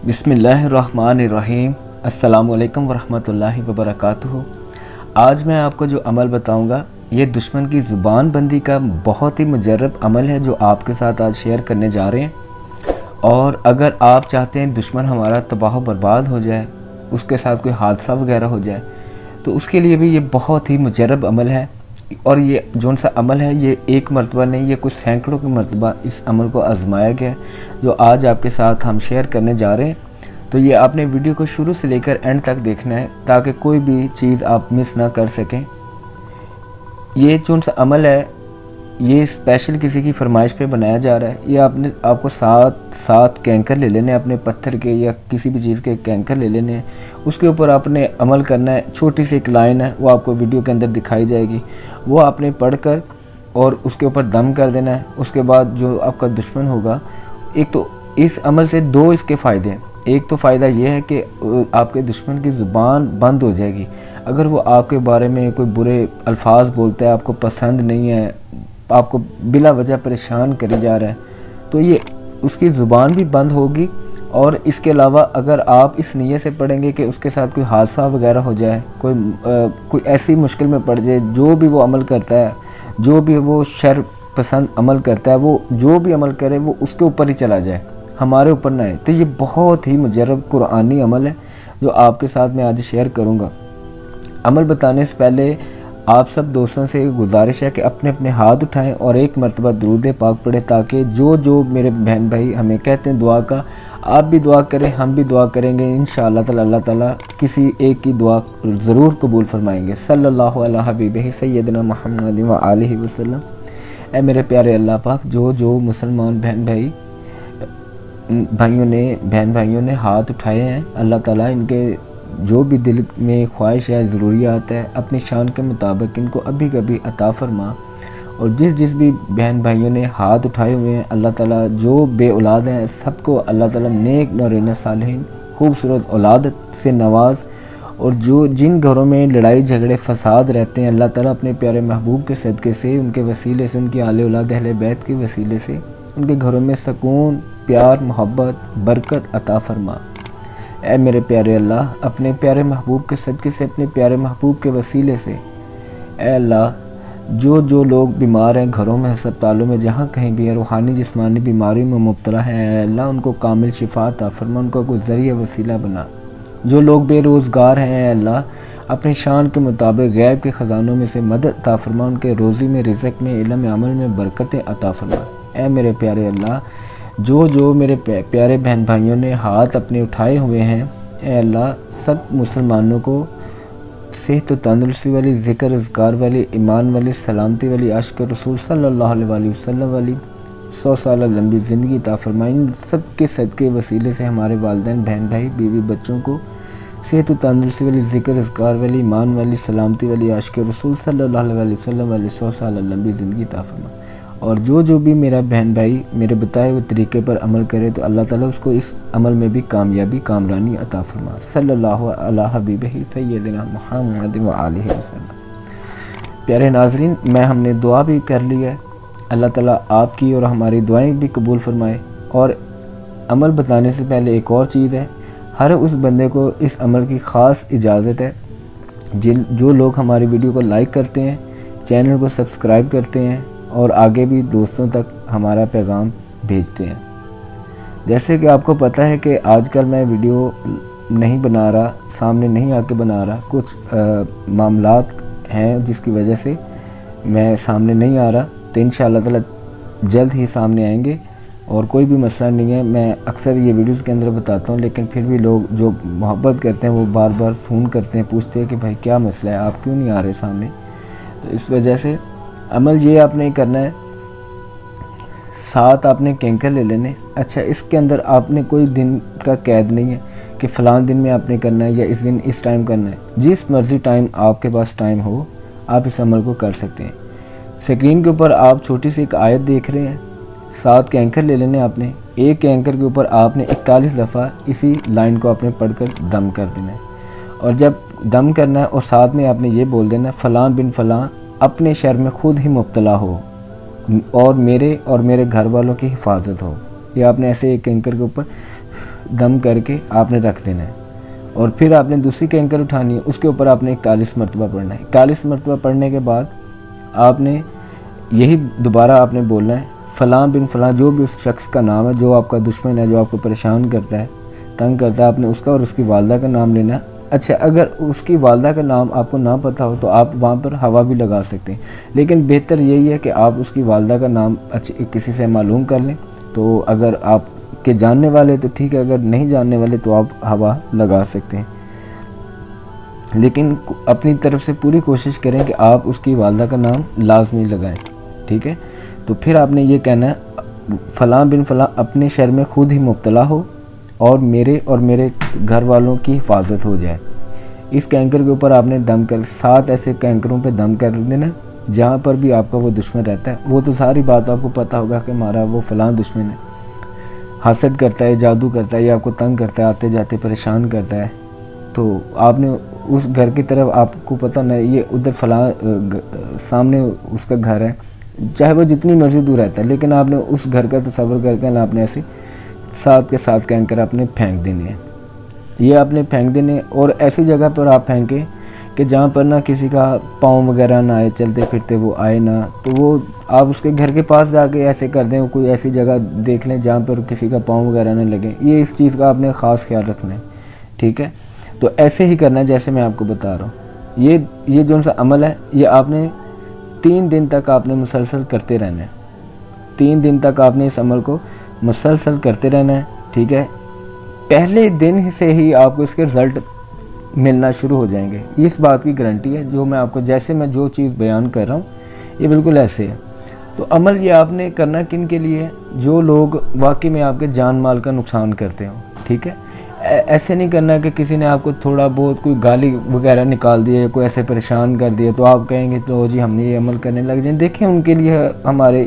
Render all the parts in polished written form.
बिस्मिल्लाहिर्रहमानिर्रहीम। अस्सलामुअलैकुम वरहमतुल्लाहि वबरकातुहू। आज मैं आपको जो अमल बताऊंगा ये दुश्मन की ज़ुबान बंदी का बहुत ही मुजर्रब अमल है जो आपके साथ आज शेयर करने जा रहे हैं। और अगर आप चाहते हैं दुश्मन हमारा तबाह बर्बाद हो जाए, उसके साथ कोई हादसा वगैरह हो जाए, तो उसके लिए भी ये बहुत ही मुजर्रब अमल है। और ये जौन सा अमल है ये एक मरतबा नहीं, ये कुछ सैकड़ों की मरतबा इस अमल को आजमाया गया है जो आज आपके साथ हम शेयर करने जा रहे हैं। तो ये आपने वीडियो को शुरू से लेकर एंड तक देखना है ताकि कोई भी चीज़ आप मिस ना कर सकें। ये जौन सा अमल है ये स्पेशल किसी की फरमाइश पे बनाया जा रहा है। ये आपको सात कैंकर ले लेने, अपने पत्थर के या किसी भी चीज़ के कैंकर ले लेने हैं। उसके ऊपर आपने अमल करना है। छोटी सी एक लाइन है वो आपको वीडियो के अंदर दिखाई जाएगी, वो आपने पढ़कर और उसके ऊपर दम कर देना है। उसके बाद जो आपका दुश्मन होगा, एक तो इस अमल से दो इसके फ़ायदे हैं। एक तो फ़ायदा ये है कि आपके दुश्मन की ज़ुबान बंद हो जाएगी। अगर वो आपके बारे में कोई बुरे अल्फाज बोलता है, आपको पसंद नहीं है, आपको बिला वजह परेशान करे जा रहा है, तो ये उसकी ज़ुबान भी बंद होगी। और इसके अलावा अगर आप इस नीयत से पढ़ेंगे कि उसके साथ कोई हादसा वगैरह हो जाए, कोई ऐसी मुश्किल में पड़ जाए, जो भी वो अमल करता है, जो भी वो शर पसंद अमल करता है, वो जो भी अमल करे वो उसके ऊपर ही चला जाए, हमारे ऊपर ना आए। तो ये बहुत ही मुजर्रब कुरानी अमल है जो आपके साथ मैं आज शेयर करूँगा। अमल बताने से पहले आप सब दोस्तों से गुजारिश है कि अपने अपने हाथ उठाएं और एक मरतबा दुरूद पाक पढ़ें, ताकि जो मेरे बहन भाई हमें कहते हैं दुआ का, आप भी दुआ करें, हम भी दुआ करेंगे। इंशाअल्लाह ताला अल्लाह ताला किसी एक की दुआ ज़रूर कबूल फरमाएंगे। सल्लल्लाहु अलैहि हबीबिही सय्यदना मुहम्मद व आलिहि वसल्लम। ऐ मेरे प्यारे अल्लाह पाक, जो मुसलमान बहन भाइयों ने हाथ उठाए हैं, अल्लाह ताला इनके जो भी दिल में ख्वाहिश है, ज़रूरियात है, अपनी शान के मुताबिक इनको अभी कभी अता फरमा। और जिस भी बहन भाइयों ने हाथ उठाए हुए हैं, अल्लाह ताला जो बे औलाद हैं सबको अल्लाह ताला नेक नौरीन सालिहीन खूबसूरत औलाद से नवाज। और जिन घरों में लड़ाई झगड़े फसाद रहते हैं, अल्लाह ताला अपने प्यारे महबूब के सदक़े से, उनके वसीले से, उनकी आले औलाद अहले बैत के वसीले से उनके घरों में सुकून, प्यार, मोहब्बत, बरकत अता फरमा। ऐ मेरे प्यारे अल्लाह, अपने प्यारे महबूब के सदक़े से, अपने प्यारे महबूब के वसीले से, ऐ अल्लाह, जो लोग बीमार हैं घरों में, अस्पतालों में, जहाँ कहीं भी रूहानी जिस्मानी बीमारी में मुब्तला हैं, अल्लाह उनको कामिल शिफा अता फरमा, उनको कोई ज़रिया वसीला बना। जो लोग बेरोज़गार हैं अल्लाह, अपनी शान के मुताबिक गैब के ख़जानों में से मदद अता फरमा, उनके रोज़ी में, रिज़्क़ में, इल्म अमल में बरकतें अता फरमा। ऐ मेरे प्यारे अल्लाह, जो मेरे प्यारे बहन भाइयों ने हाथ अपने उठाए हुए हैं, ऐ अल्लाह सब मुसलमानों को सेहत व तंदुरुस्ती वाली, ज़िक्र अज़कार वाली, ईमान वाली, सलामती वाली, आशिक़ रसूल सल्लल्लाहु अलैहि वसल्लम वाली 100 साल लंबी ज़िंदगी अता फरमाई। इन सब के सदक़े वसीले से हमारे वालिदैन, बहन भाई, बीवी बच्चों को सेहत व तंदुरुस्ती वाली, ज़िक्र अज़कार वाली, ईमान वाली, सलामती वाली, आशिक़ रसूल सल्लल्लाहु अलैहि वसल्लम वाली 100 साल लंबी ज़िंदगी अता फरमाई। और जो भी मेरा बहन भाई मेरे बताए हुए तरीके पर अमल करे तो अल्लाह ताला उसको इस अमल में भी कामयाबी, कामरानी अता फरमा। सल्लल्लाहु अलैहि हबीबिही सय्यदना मुहम्मद व आलिहि वसल्लम। प्यारे नाज़रीन, हमने दुआ भी कर ली है। अल्लाह ताला आपकी और हमारी दुआएं भी कबूल फरमाए। और अमल बताने से पहले एक और चीज़ है, हर उस बंदे को इस अमल की ख़ास इजाज़त है जो लोग हमारी वीडियो को लाइक करते हैं, चैनल को सब्सक्राइब करते हैं और आगे भी दोस्तों तक हमारा पैगाम भेजते हैं। जैसे कि आपको पता है कि आजकल मैं वीडियो नहीं बना रहा, सामने नहीं आके बना रहा, कुछ मामलात हैं जिसकी वजह से मैं सामने नहीं आ रहा। तो इंशाअल्लाह ताला जल्द ही सामने आएंगे और कोई भी मसला नहीं है। मैं अक्सर ये वीडियोज़ के अंदर बताता हूँ, लेकिन फिर भी लोग जो मोहब्बत करते हैं वो बार बार फ़ोन करते हैं, पूछते हैं कि भाई क्या मसला है, आप क्यों नहीं आ रहे सामने। तो इस वजह से अमल ये आपने करना है, 7 आपने कैंकर ले लेने। अच्छा, इसके अंदर आपने कोई दिन का कैद नहीं है कि फ़लाँ दिन में आपने करना है या इस दिन इस टाइम करना है। जिस मर्ज़ी टाइम आपके पास टाइम हो आप इस अमल को कर सकते हैं। स्क्रीन के ऊपर आप छोटी सी एक आयत देख रहे हैं। 7 कैंकर ले लेने आपने। एक कैंकर के ऊपर आपने 41 दफ़ा इसी लाइन को आपने पढ़कर दम कर देना है। और जब दम करना है और साथ में आपने ये बोल देना, फ़लाँ बिन फ़लाँ अपने शर में ख़ुद ही मुब्तला हो और मेरे घर वालों की हिफाजत हो। ये आपने ऐसे एक कैंकर के ऊपर दम करके आपने रख देना है। और फिर आपने दूसरी कैंकर उठानी है, उसके ऊपर आपने 41 मरतबा पढ़ना है। 41 मरतबा पढ़ने के बाद आपने यही दोबारा आपने बोलना है, फ़लाँ बिन फ़लाँ, जो भी उस शख्स का नाम है, जो आपका दुश्मन है, जो आपको परेशान करता है, तंग करता है, आपने उसका और उसकी वालदा का नाम लेना है। अच्छा, अगर उसकी वालदा का नाम आपको ना पता हो तो आप वहाँ पर हवा भी लगा सकते हैं, लेकिन बेहतर यही है कि आप उसकी वालदा का नाम अच्छे किसी से मालूम कर लें। तो अगर आप के जानने वाले तो ठीक है, अगर नहीं जानने वाले तो आप हवा लगा सकते हैं, लेकिन अपनी तरफ से पूरी कोशिश करें कि आप उसकी वालदा का नाम लाजमी लगाएं। ठीक है, तो फिर आपने ये कहना है, फ़लाँ बिन फ़लाँ अपने शर में खुद ही मुब्तला हो और मेरे घर वालों की हिफाजत हो जाए। इस कैंकर के ऊपर आपने दम कर 7 ऐसे कैंकरों पे दम कर देना जहाँ पर भी आपका वो दुश्मन रहता है। वो तो सारी बात आपको पता होगा कि हमारा वो फ़लाँ दुश्मन है, हसद करता है, जादू करता है, या आपको तंग करता है, आते जाते परेशान करता है। तो आपने उस घर की तरफ, आपको पता नहीं ये उधर फ़लाँ सामने उसका घर है, चाहे वो जितनी मर्ज़ी दूर रहता है, लेकिन आपने उस घर का तसव्वुर करके ना आपने ऐसे 7 के 7 कैंकर आपने फेंक देने हैं। ये आपने फेंक देने, और ऐसी जगह पर आप फेंकें कि जहाँ पर ना किसी का पाँव वगैरह ना आए, चलते फिरते वो आए ना, तो वो आप उसके घर के पास जाके ऐसे कर दें, कोई ऐसी जगह देख लें जहाँ पर किसी का पाँव वगैरह ना लगे। ये इस चीज़ का आपने ख़ास ख्याल रखना है। ठीक है, तो ऐसे ही करना है जैसे मैं आपको बता रहा हूँ। ये जो सा अमल है, ये आपने 3 दिन तक आपने मुसलसल करते रहना है। 3 दिन तक आपने इस अमल को मुसलसल करते रहना है। ठीक है, पहले दिन से ही आपको इसके रिज़ल्ट मिलना शुरू हो जाएंगे, इस बात की गारंटी है। जो मैं आपको, जैसे मैं जो चीज़ बयान कर रहा हूँ, ये बिल्कुल ऐसे है। तो अमल ये आपने करना किन के लिए? जो लोग वाकई में आपके जान माल का नुकसान करते हो। ठीक है, ऐसे नहीं करना कि किसी ने आपको थोड़ा बहुत कोई गाली वगैरह निकाल दिया, कोई ऐसे परेशान कर दिया तो आप कहेंगे तो जी हमने ये अमल करने लग जाए। देखिए, उनके लिए हमारे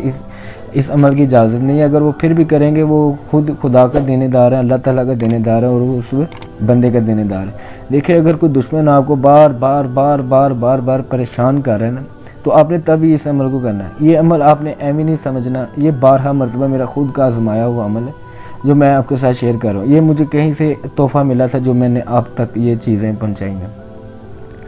इस अमल की इजाज़त नहीं है। अगर वो फिर भी करेंगे, वो खुद खुदा का देनेदार है, अल्लाह ताला का देनेदार है, और वो उस बंदे का देनेदार है। देखिए, अगर कोई दुश्मन आपको बार बार परेशान कर रहा है ना, तो आपने तभी इस अमल को करना है। ये अमल आपने एवं नहीं समझना, ये 12 मरतबा मेरा खुद का आजमाया हुआ अमल है जो मैं आपके साथ शेयर कर रहा हूँ। ये मुझे कहीं से तोहफ़ा मिला था जो मैंने आप तक ये चीज़ें पहुँचाई हैं।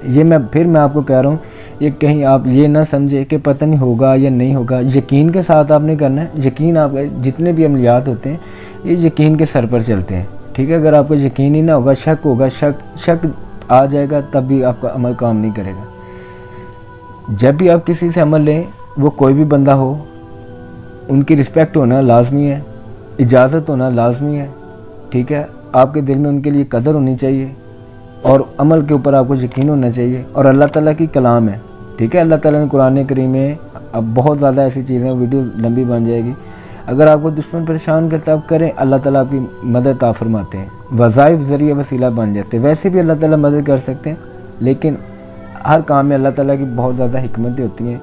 ये मैं आपको कह रहा हूँ, ये कहीं आप ये ना समझे कि पता नहीं होगा या नहीं होगा। यकीन के साथ आपने करना है। यकीन, आप जितने भी अमलियात होते हैं ये यकीन के सर पर चलते हैं। ठीक है, अगर आपको यकीन ही ना होगा, शक होगा, शक आ जाएगा, तब भी आपका अमल काम नहीं करेगा। जब भी आप किसी से अमल लें, वो कोई भी बंदा हो, उनकी रिस्पेक्ट होना लाजमी है, इजाज़त होना लाजमी है। ठीक है, आपके दिल में उनके लिए कदर होनी चाहिए, और अमल के ऊपर आपको यकीन होना चाहिए। और अल्लाह ताला की कलाम है। ठीक है, अल्लाह ताला ने कुरान करीम में, अब बहुत ज़्यादा ऐसी चीज़ें, वीडियो लंबी बन जाएगी। अगर आपको दुश्मन परेशान करता है, आप करें, अल्लाह ताला आपकी मदद अता फरमाते हैं। वज़ाइफ ज़रिए वसीला बन जाते हैं। वैसे भी अल्लाह ताला मदद कर सकते हैं, लेकिन हर काम में अल्लाह ताला की बहुत ज़्यादा हिकमतें होती हैं।